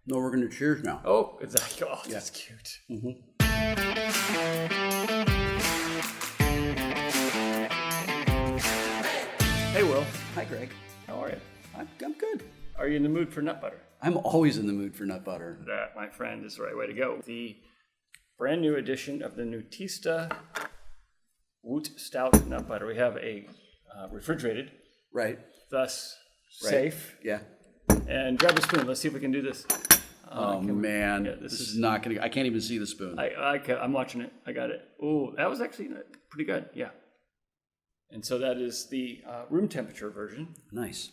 No, we're going to cheers now. Oh, exactly. Oh, that's cute. Mm-hmm. Hey, Will. Hi, Greg. How are you? I'm good. Are you in the mood for nut butter? I'm always in the mood for nut butter. That, my friend, is the right way to go. The brand new edition of the Nutista Wheat Stout Nut Butter. We have a refrigerated, Right. thus Right. safe. Yeah. And grab a spoon. Let's see if we can do this. Man, yeah, this is not going to... I can't even see the spoon. I'm watching it. I got it. Oh, that was actually pretty good. Yeah. And so that is the room temperature version. Nice.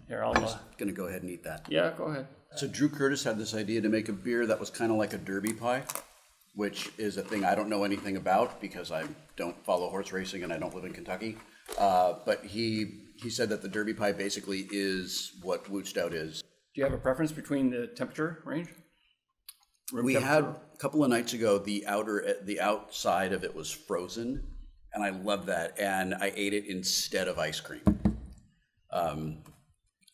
Here, I'll... I'm just going to go ahead and eat that. yeah, go ahead. So Drew Curtis had this idea to make a beer that was kind of like a derby pie, which is a thing I don't know anything about because I don't follow horse racing and I don't live in Kentucky. But he said that the derby pie basically is what Wheat Stout is. Do you have a preference between the temperature range? We had a couple of nights ago, the outside of it was frozen, and I love that. And I ate it instead of ice cream.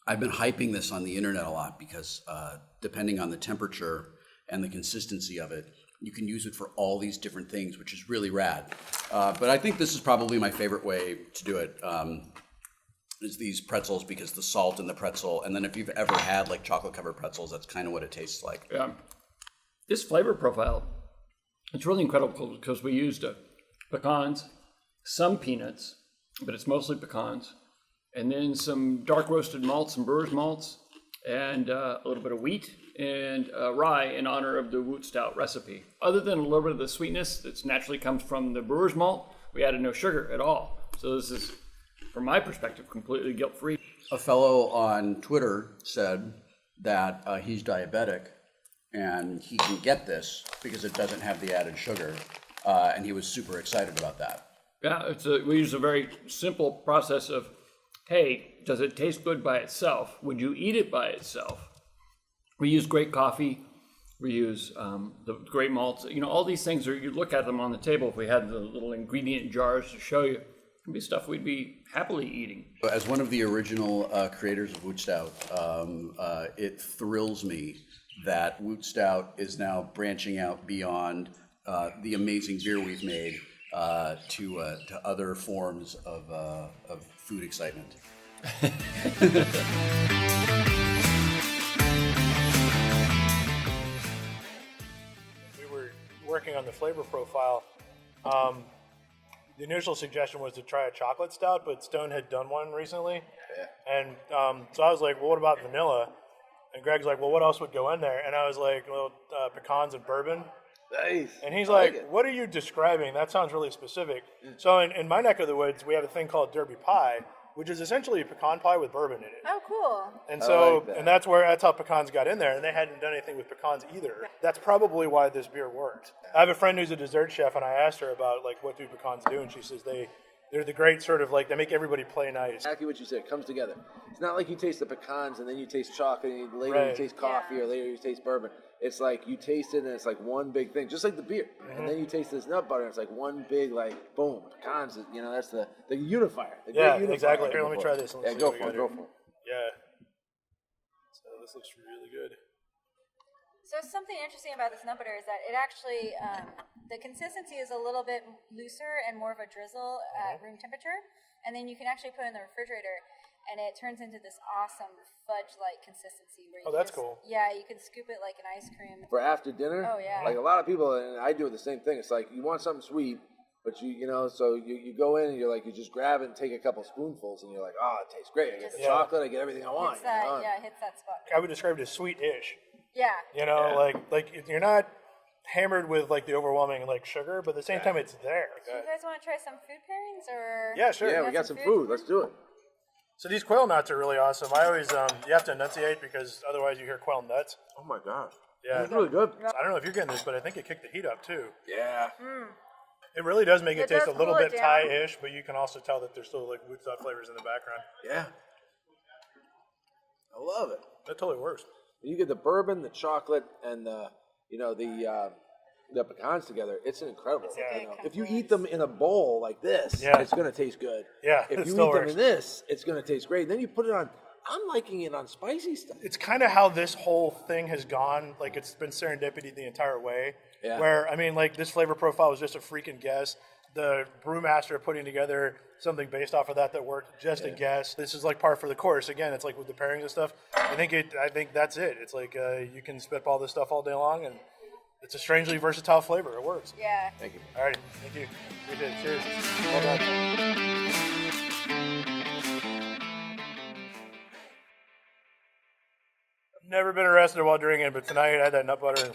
I've been hyping this on the internet a lot because depending on the temperature and the consistency of it, you can use it for all these different things, which is really rad. But I think this is probably my favorite way to do it. Is these pretzels, because the salt in the pretzel, and then if you've ever had like chocolate covered pretzels, that's kind of what it tastes like. Yeah. This flavor profile, it's really incredible because we used pecans, some peanuts, but it's mostly pecans, and then some dark roasted malts, some brewer's malts, and a little bit of wheat and rye in honor of the Wheat Stout recipe. Other than a little bit of the sweetness that naturally comes from the brewer's malt, we added no sugar at all. So this is, from my perspective, completely guilt-free. A fellow on Twitter said that he's diabetic and he can get this because it doesn't have the added sugar, and he was super excited about that. Yeah, we use a very simple process of, hey, does it taste good by itself? Would you eat it by itself? We use great coffee. We use the great malts. You know, all these things you look at them on the table. If we had the little ingredient jars to show you, it would be stuff we'd be happily eating. As one of the original creators of Wheat Stout, it thrills me that Wheat Stout is now branching out beyond the amazing beer we've made to other forms of food excitement. We were working on the flavor profile. The initial suggestion was to try a chocolate stout, but Stone had done one recently. Yeah. And so I was like, well, what about vanilla? And Greg's like, well, what else would go in there? And I was like, well, pecans and bourbon. Nice. And he's like, what are you describing? That sounds really specific. So in my neck of the woods, we have a thing called derby pie, which is essentially a pecan pie with bourbon in it. Oh, cool. And so, like that. and that's how pecans got in there, and they hadn't done anything with pecans either. That's probably why this beer worked. I have a friend who's a dessert chef, and I asked her about, like, what do pecans do, and she says they're the great sort of, like, they make everybody play nice. Exactly what you said. It comes together. It's not like you taste the pecans and then you taste chocolate and later you taste coffee or later you taste bourbon. It's like you taste it and it's like one big thing, just like the beer. Mm-hmm. And then you taste this nut butter and it's like one big, like, boom, pecans. You know, that's the unifier. The great unifier. Exactly. Here, let me try this. Yeah, go for it. Yeah. So this looks really good. So something interesting about this nut butter is that it actually, the consistency is a little bit looser and more of a drizzle at room temperature. And then you can actually put it in the refrigerator and it turns into this awesome fudge-like consistency. Where that's cool. Yeah, you can scoop it like an ice cream. For after dinner? Oh, yeah. Like a lot of people, and I do the same thing. It's like you want something sweet, but you know, so you go in and you're like, you just grab it and take a couple spoonfuls and you're like, oh, it tastes great. I get the chocolate, I get everything I want. Hits that, hits that spot. I would describe it as sweet-ish. Yeah. You know, like you're not hammered with like the overwhelming like sugar, but at the same time it's there. Do you guys want to try some food pairings or? Yeah, sure. Yeah, we got some food. Let's do it. So these quail nuts are really awesome. I always you have to enunciate because otherwise you hear quail nuts. Oh my god. Yeah, it's really good. I don't know if you're getting this, but I think it kicked the heat up too. Yeah. It really does make it taste a little bit down. Thai-ish, but you can also tell that there's still like Wheat Stout flavors in the background. Yeah. I love it. That totally works. You get the bourbon, the chocolate, and the pecans together. It's incredible. Yeah. You know, if you eat them in a bowl like this, Yeah. it's going to taste good. Yeah, If it you still eat them works. in this, it's going to taste great. Then you put it on I'm liking it on spicy stuff. It's kind of how this whole thing has gone. Like, it's been serendipity the entire way. Yeah. Where, I mean, like, this flavor profile was just a freaking guess. The brewmaster putting together something based off of that worked, just a guess. This is like par for the course. Again, it's like with the pairings and stuff. I think that's it. It's like you can spitball this stuff all day long, and it's a strangely versatile flavor. It works. Yeah. Thank you. All right, thank you. Appreciate it. Cheers. Well done. I've never been arrested while drinking, but tonight I had that nut butter.